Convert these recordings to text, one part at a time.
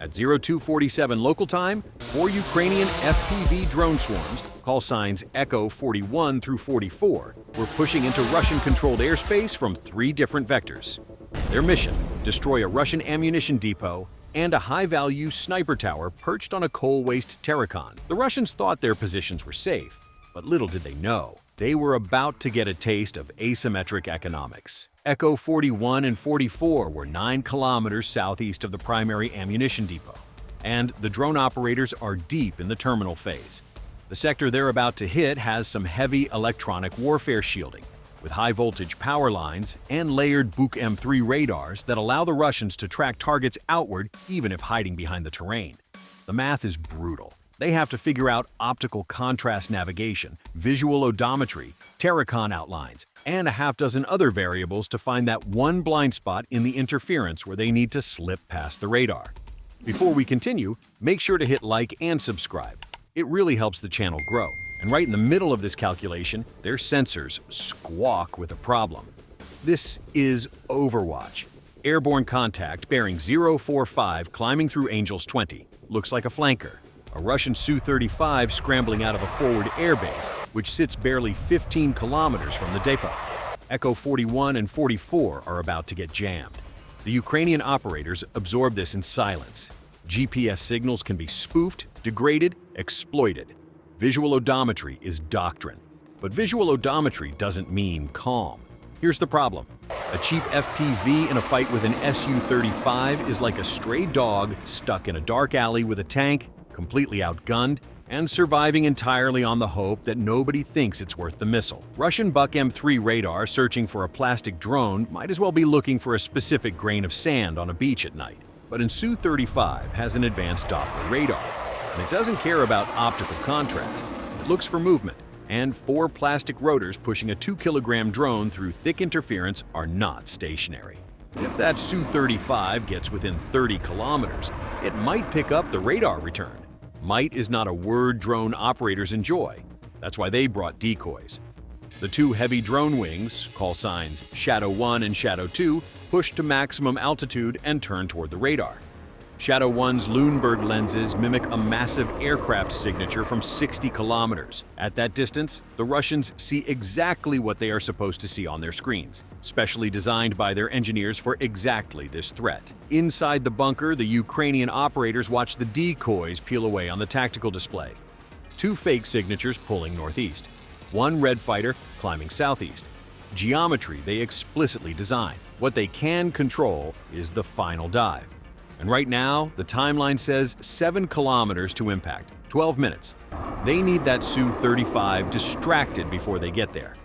At 0247 local time, 4 Ukrainian FPV drone swarms, call signs Echo 41 through 44, were pushing into Russian-controlled airspace from 3 different vectors. Their mission: destroy a Russian ammunition depot and a high-value sniper tower perched on a coal waste terracon. The Russians thought their positions were safe, but little did they know, they were about to get a taste of asymmetric economics. Echo 41 and 44 were 9 kilometers southeast of the primary ammunition depot, and the drone operators are deep in the terminal phase. The sector they're about to hit has some heavy electronic warfare shielding, with high-voltage power lines and layered Buk-M3 radars that allow the Russians to track targets outward even if hiding behind the terrain. The math is brutal. They have to figure out optical contrast navigation, visual odometry, terracon outlines, and a half-dozen other variables to find that one blind spot in the interference where they need to slip past the radar. Before we continue, make sure to hit like and subscribe. It really helps the channel grow. And right in the middle of this calculation, their sensors squawk with a problem. This is Overwatch. Airborne contact bearing 045 climbing through Angels 20. Looks like a flanker. A Russian Su-35 scrambling out of a forward airbase, which sits barely 15 kilometers from the depot. Echo 41 and 44 are about to get jammed. The Ukrainian operators absorb this in silence. GPS signals can be spoofed, degraded, exploited. Visual odometry is doctrine. But visual odometry doesn't mean calm. Here's the problem. A cheap FPV in a fight with an Su-35 is like a stray dog stuck in a dark alley with a tank, completely outgunned, and surviving entirely on the hope that nobody thinks it's worth the missile. Russian Buk-M3 radar searching for a plastic drone might as well be looking for a specific grain of sand on a beach at night. But Su-35 has an advanced Doppler radar, and it doesn't care about optical contrast. It looks for movement, and 4 plastic rotors pushing a 2-kilogram drone through thick interference are not stationary. If that Su-35 gets within 30 kilometers, it might pick up the radar return. Might is not a word drone operators enjoy. That's why they brought decoys. The 2 heavy drone wings, call signs Shadow 1 and Shadow 2, push to maximum altitude and turn toward the radar. Shadow 1's Luneburg lenses mimic a massive aircraft signature from 60 kilometers. At that distance, the Russians see exactly what they are supposed to see on their screens, specially designed by their engineers for exactly this threat. Inside the bunker, the Ukrainian operators watch the decoys peel away on the tactical display. 2 fake signatures pulling northeast. 1 red fighter climbing southeast. Geometry they explicitly design. What they can control is the final dive. And right now, the timeline says 7 kilometers to impact, 12 minutes. They need that Su-35 distracted before they get there,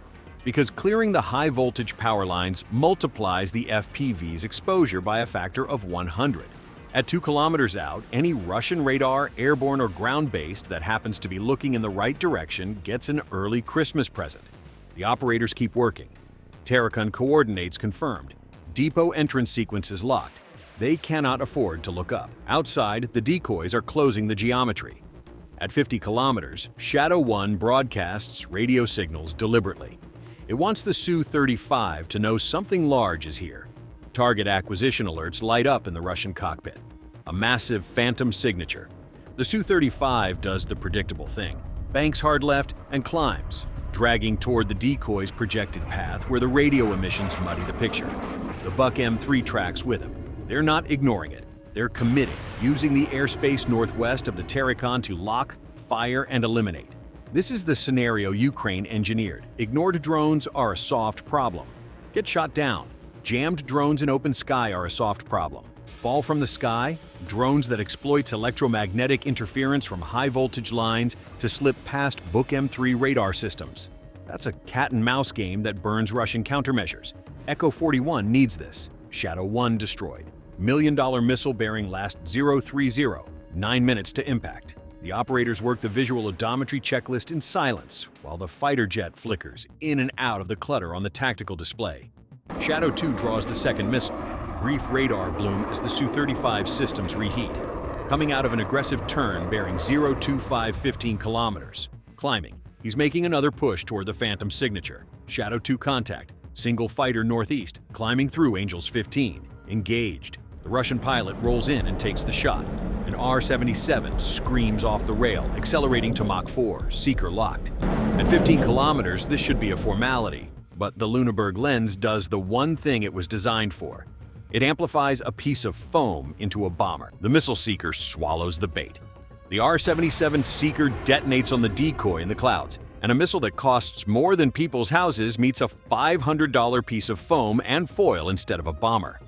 because clearing the high-voltage power lines multiplies the FPV's exposure by a factor of 100. At 2 kilometers out, any Russian radar, airborne or ground-based, that happens to be looking in the right direction gets an early Christmas present. The operators keep working. Terracon coordinates confirmed. Depot entrance sequence is locked. They cannot afford to look up. Outside, the decoys are closing the geometry. At 50 kilometers, Shadow 1 broadcasts radio signals deliberately. It wants the Su-35 to know something large is here. Target acquisition alerts light up in the Russian cockpit. A massive phantom signature. The Su-35 does the predictable thing. Banks hard left and climbs, dragging toward the decoy's projected path where the radio emissions muddy the picture. The Buk-M3 tracks with him. They're not ignoring it. They're committing, using the airspace northwest of the terracon to lock, fire, and eliminate. This is the scenario Ukraine engineered. Ignored drones are a soft problem. Get shot down. Jammed drones in open sky are a soft problem. Fall from the sky, drones that exploit electromagnetic interference from high-voltage lines to slip past Buk-M3 radar systems. That's a cat-and-mouse game that burns Russian countermeasures. Echo 41 needs this. Shadow 1 destroyed. $1 million missile bearing last 030, 9 minutes to impact. The operators work the visual odometry checklist in silence, while the fighter jet flickers in and out of the clutter on the tactical display. Shadow 2 draws the second missile. Brief radar bloom as the Su-35 systems reheat. Coming out of an aggressive turn bearing 025 15 kilometers. Climbing, he's making another push toward the phantom signature. Shadow 2 contact. Single fighter northeast, climbing through Angels 15. Engaged. The Russian pilot rolls in and takes the shot. An R-77 screams off the rail, accelerating to Mach 4, seeker locked. At 15 kilometers, this should be a formality, but the Luneburg lens does the one thing it was designed for. It amplifies a piece of foam into a bomber. The missile seeker swallows the bait. The R-77 seeker detonates on the decoy in the clouds, and a missile that costs more than people's houses meets a $500 piece of foam and foil instead of a bomber.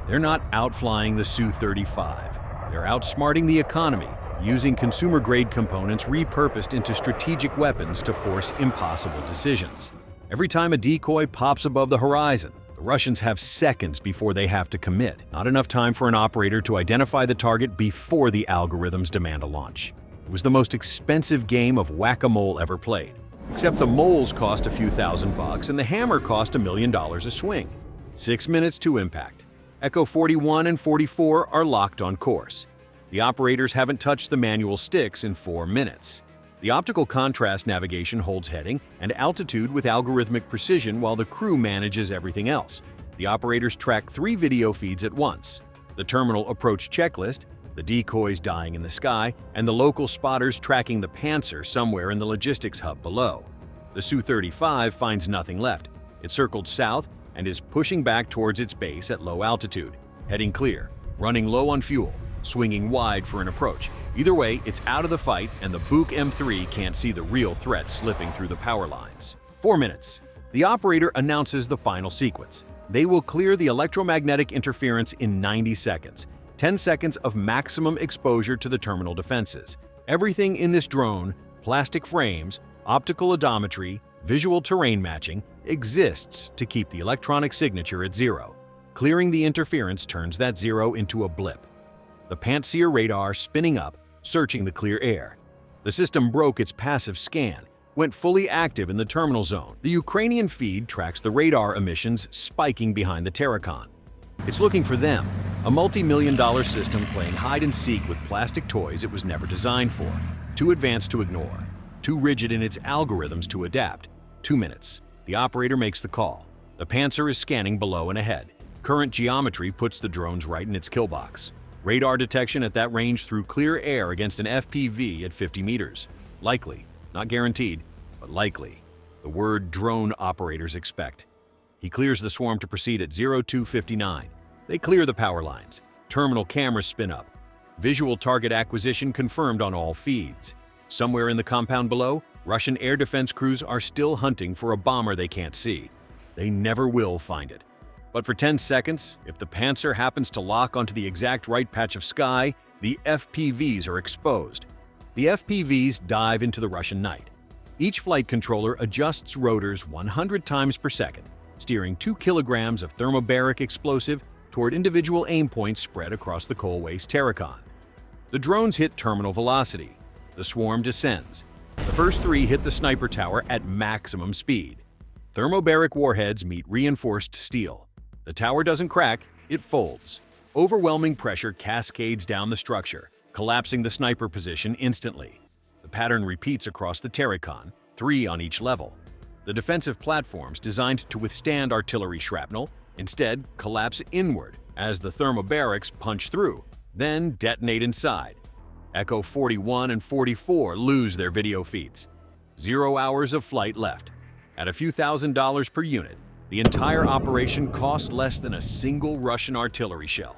They're not outflying the Su-35. They're outsmarting the economy, using consumer-grade components repurposed into strategic weapons to force impossible decisions. Every time a decoy pops above the horizon, the Russians have seconds before they have to commit. Not enough time for an operator to identify the target before the algorithms demand a launch. It was the most expensive game of whack-a-mole ever played. Except the moles cost a few $1,000 and the hammer cost $1 million a swing. 6 minutes to impact. Echo 41 and 44 are locked on course. The operators haven't touched the manual sticks in 4 minutes. The optical contrast navigation holds heading and altitude with algorithmic precision while the crew manages everything else. The operators track 3 video feeds at once: the terminal approach checklist, the decoys dying in the sky, and the local spotters tracking the Pantsir somewhere in the logistics hub below. The Su-35 finds nothing left. It circled south and is pushing back towards its base at low altitude, heading clear, running low on fuel, swinging wide for an approach. Either way, it's out of the fight, and the Buk-M3 can't see the real threat slipping through the power lines. 4 minutes. The operator announces the final sequence. They will clear the electromagnetic interference in 90 seconds, 10 seconds of maximum exposure to the terminal defenses. Everything in this drone, plastic frames, optical odometry, visual terrain matching, exists to keep the electronic signature at 0. Clearing the interference turns that 0 into a blip. The Pantsir radar spinning up, searching the clear air. The system broke its passive scan, went fully active in the terminal zone. The Ukrainian feed tracks the radar emissions spiking behind the Terracon. It's looking for them, a multi-million-dollar system playing hide-and-seek with plastic toys it was never designed for. Too advanced to ignore, too rigid in its algorithms to adapt. 2 minutes. The operator makes the call. The Pantsir is scanning below and ahead. Current geometry puts the drones right in its kill box. Radar detection at that range through clear air against an FPV at 50 meters. Likely, not guaranteed, but likely. The word drone operators expect. He clears the swarm to proceed at 0259. They clear the power lines. Terminal cameras spin up. Visual target acquisition confirmed on all feeds. Somewhere in the compound below, Russian air defense crews are still hunting for a bomber they can't see. They never will find it. But for 10 seconds, if the Pantsir happens to lock onto the exact right patch of sky, the FPVs are exposed. The FPVs dive into the Russian night. Each flight controller adjusts rotors 100 times per second, steering 2 kilograms of thermobaric explosive toward individual aim points spread across the coal waste Terracon. The drones hit terminal velocity. The swarm descends. The first 3 hit the sniper tower at maximum speed. Thermobaric warheads meet reinforced steel. The tower doesn't crack, it folds. Overwhelming pressure cascades down the structure, collapsing the sniper position instantly. The pattern repeats across the Terracon, 3 on each level. The defensive platforms designed to withstand artillery shrapnel instead collapse inward as the thermobarics punch through, then detonate inside. Echo 41 and 44 lose their video feeds. 0 hours of flight left. At a few $1,000s per unit, the entire operation cost less than a single Russian artillery shell.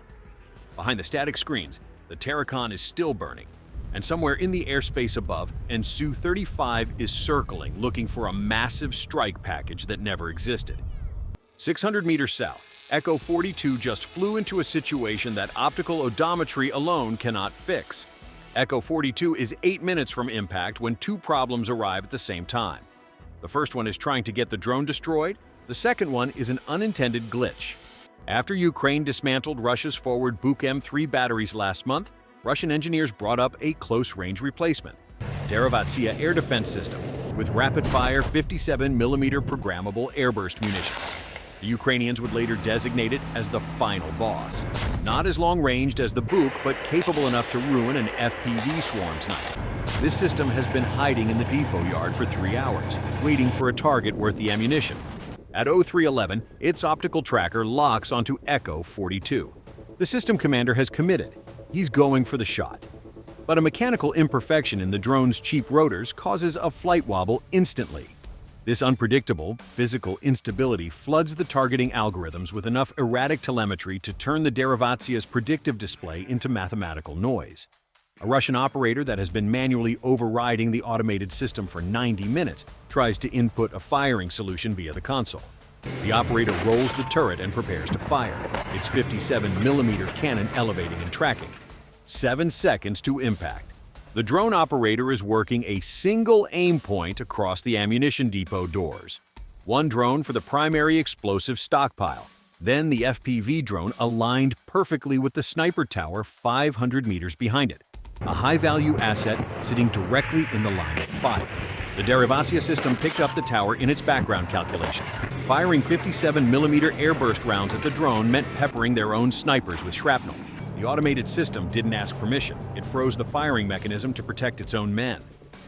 Behind the static screens, the Terracon is still burning, and somewhere in the airspace above, an Su-35 is circling looking for a massive strike package that never existed. 600 meters south, Echo 42 just flew into a situation that optical odometry alone cannot fix. Echo 42 is 8 minutes from impact when 2 problems arrive at the same time. The first one is trying to get the drone destroyed. The second one is an unintended glitch. After Ukraine dismantled Russia's forward Buk-M3 batteries last month, Russian engineers brought up a close-range replacement, Derevyatsiya air defense system, with rapid-fire 57mm programmable airburst munitions. The Ukrainians would later designate it as the final boss. Not as long-ranged as the Buk, but capable enough to ruin an FPV swarm's night. This system has been hiding in the depot yard for 3 hours, waiting for a target worth the ammunition. At 0311, its optical tracker locks onto Echo 42. The system commander has committed. He's going for the shot. But a mechanical imperfection in the drone's cheap rotors causes a flight wobble instantly. This unpredictable, physical instability floods the targeting algorithms with enough erratic telemetry to turn the Derivatsia's predictive display into mathematical noise. A Russian operator that has been manually overriding the automated system for 90 minutes tries to input a firing solution via the console. The operator rolls the turret and prepares to fire, its 57mm cannon elevating and tracking. 7 seconds to impact. The drone operator is working a single aim point across the ammunition depot doors. One drone for the primary explosive stockpile, then the FPV drone aligned perfectly with the sniper tower 500 meters behind it, a high-value asset sitting directly in the line of fire. The Derivatsia system picked up the tower in its background calculations. Firing 57mm airburst rounds at the drone meant peppering their own snipers with shrapnel. The automated system didn't ask permission. It froze the firing mechanism to protect its own men.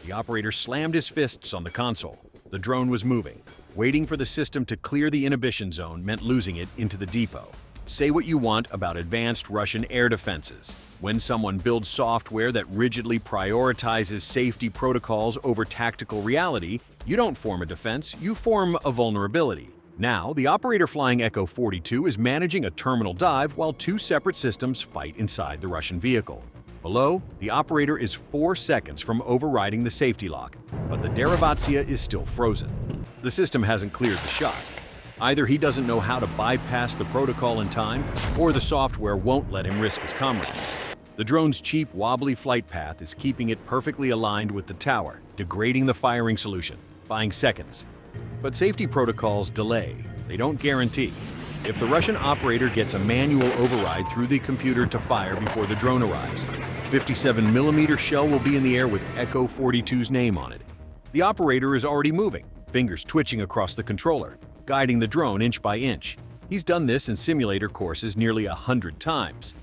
The operator slammed his fists on the console. The drone was moving. Waiting for the system to clear the inhibition zone meant losing it into the depot. Say what you want about advanced Russian air defenses. When someone builds software that rigidly prioritizes safety protocols over tactical reality, you don't form a defense, you form a vulnerability. Now, the operator flying Echo 42 is managing a terminal dive while two separate systems fight inside the Russian vehicle. Below, the operator is 4 seconds from overriding the safety lock, but the Derivatsia is still frozen. The system hasn't cleared the shot. Either he doesn't know how to bypass the protocol in time, or the software won't let him risk his comrades. The drone's cheap, wobbly flight path is keeping it perfectly aligned with the tower, degrading the firing solution, buying seconds. But safety protocols delay, they don't guarantee. If the Russian operator gets a manual override through the computer to fire before the drone arrives, a 57mm shell will be in the air with Echo 42's name on it. The operator is already moving, fingers twitching across the controller, guiding the drone inch by inch. He's done this in simulator courses nearly 100 times.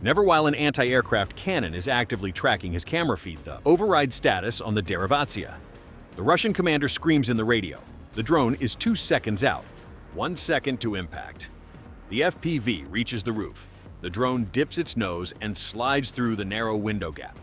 Never while an anti-aircraft cannon is actively tracking his camera feed, the override status on the Derivatsia. The Russian commander screams in the radio. The drone is 2 seconds out. 1 second to impact. The FPV reaches the roof. The drone dips its nose and slides through the narrow window gap.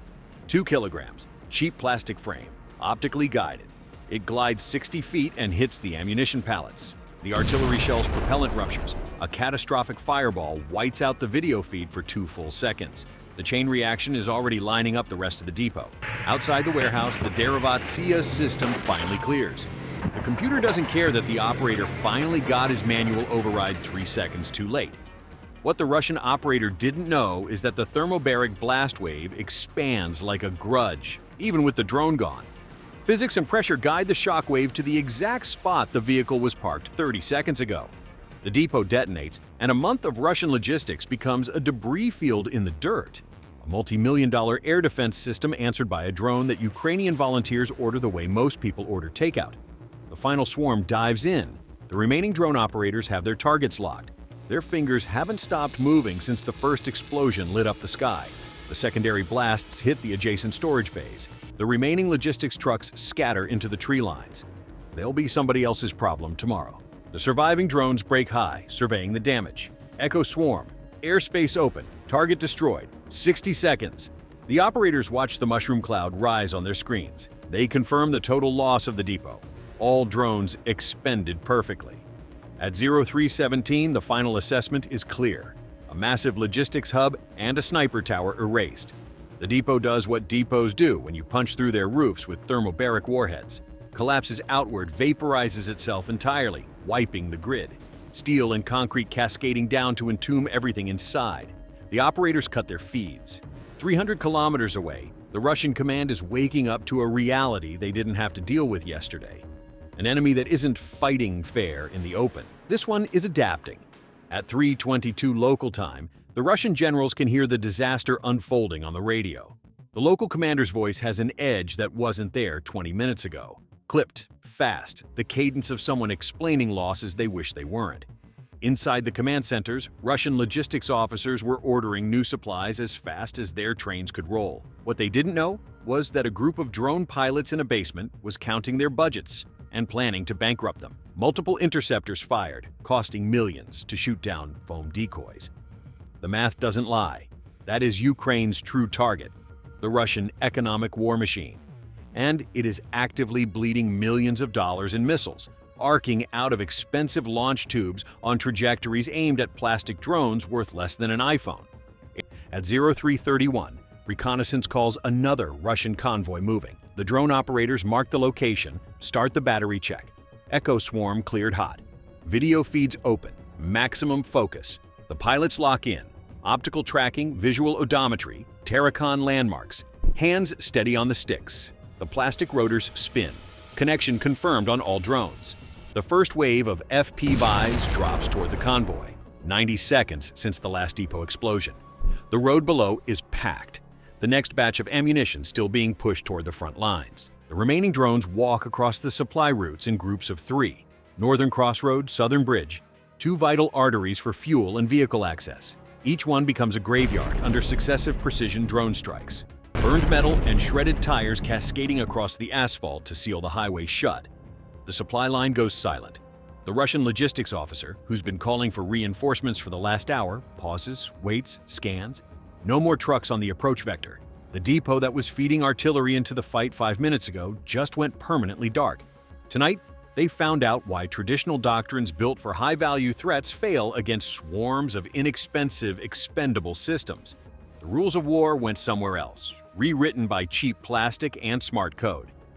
2 kilograms, cheap plastic frame, optically guided. It glides 60 feet and hits the ammunition pallets. The artillery shell's propellant ruptures. A catastrophic fireball whites out the video feed for 2 full seconds. The chain reaction is already lining up the rest of the depot. Outside the warehouse, the Derivatsia system finally clears. The computer doesn't care that the operator finally got his manual override 3 seconds too late. What the Russian operator didn't know is that the thermobaric blast wave expands like a grudge, even with the drone gone. Physics and pressure guide the shock wave to the exact spot the vehicle was parked 30 seconds ago. The depot detonates, and a month of Russian logistics becomes a debris field in the dirt. A multi-million-dollar air defense system answered by a drone that Ukrainian volunteers order the way most people order takeout. The final swarm dives in. The remaining drone operators have their targets locked. Their fingers haven't stopped moving since the first explosion lit up the sky. The secondary blasts hit the adjacent storage bays. The remaining logistics trucks scatter into the tree lines. They'll be somebody else's problem tomorrow. The surviving drones break high, surveying the damage. Echo swarm. Airspace open. Target destroyed. 60 seconds. The operators watch the mushroom cloud rise on their screens. They confirm the total loss of the depot. All drones expended perfectly. At 0317, the final assessment is clear. A massive logistics hub and a sniper tower erased. The depot does what depots do when you punch through their roofs with thermobaric warheads. Collapses outward, vaporizes itself entirely, wiping the grid. Steel and concrete cascading down to entomb everything inside. The operators cut their feeds. 300 kilometers away, the Russian command is waking up to a reality they didn't have to deal with yesterday. An enemy that isn't fighting fair in the open. This one is adapting. At 3:22 local time, the Russian generals can hear the disaster unfolding on the radio. The local commander's voice has an edge that wasn't there 20 minutes ago. Clipped, fast, the cadence of someone explaining losses they wish they weren't. Inside the command centers, Russian logistics officers were ordering new supplies as fast as their trains could roll. What they didn't know was that a group of drone pilots in a basement was counting their budgets and planning to bankrupt them. Multiple interceptors fired, costing millions to shoot down foam decoys. The math doesn't lie. That is Ukraine's true target, the Russian economic war machine. And it is actively bleeding millions of dollars in missiles, arcing out of expensive launch tubes on trajectories aimed at plastic drones worth less than an iPhone. At 0331, reconnaissance calls another Russian convoy moving. The drone operators mark the location, start the battery check. Echo swarm cleared hot. Video feeds open, maximum focus. The pilots lock in. Optical tracking, visual odometry, Terracon landmarks. Hands steady on the sticks. The plastic rotors spin. Connection confirmed on all drones. The first wave of FPVs drops toward the convoy. 90 seconds since the last depot explosion. The road below is packed. The next batch of ammunition still being pushed toward the front lines. The remaining drones walk across the supply routes in groups of 3. Northern Crossroad, Southern Bridge. 2 vital arteries for fuel and vehicle access. Each one becomes a graveyard under successive precision drone strikes. Burned metal and shredded tires cascading across the asphalt to seal the highway shut. The supply line goes silent. The Russian logistics officer, who's been calling for reinforcements for the last hour, pauses, waits, scans. No more trucks on the approach vector. The depot that was feeding artillery into the fight 5 minutes ago just went permanently dark. Tonight, they found out why traditional doctrines built for high-value threats fail against swarms of inexpensive, expendable systems. The rules of war went somewhere else, rewritten by cheap plastic and smart code.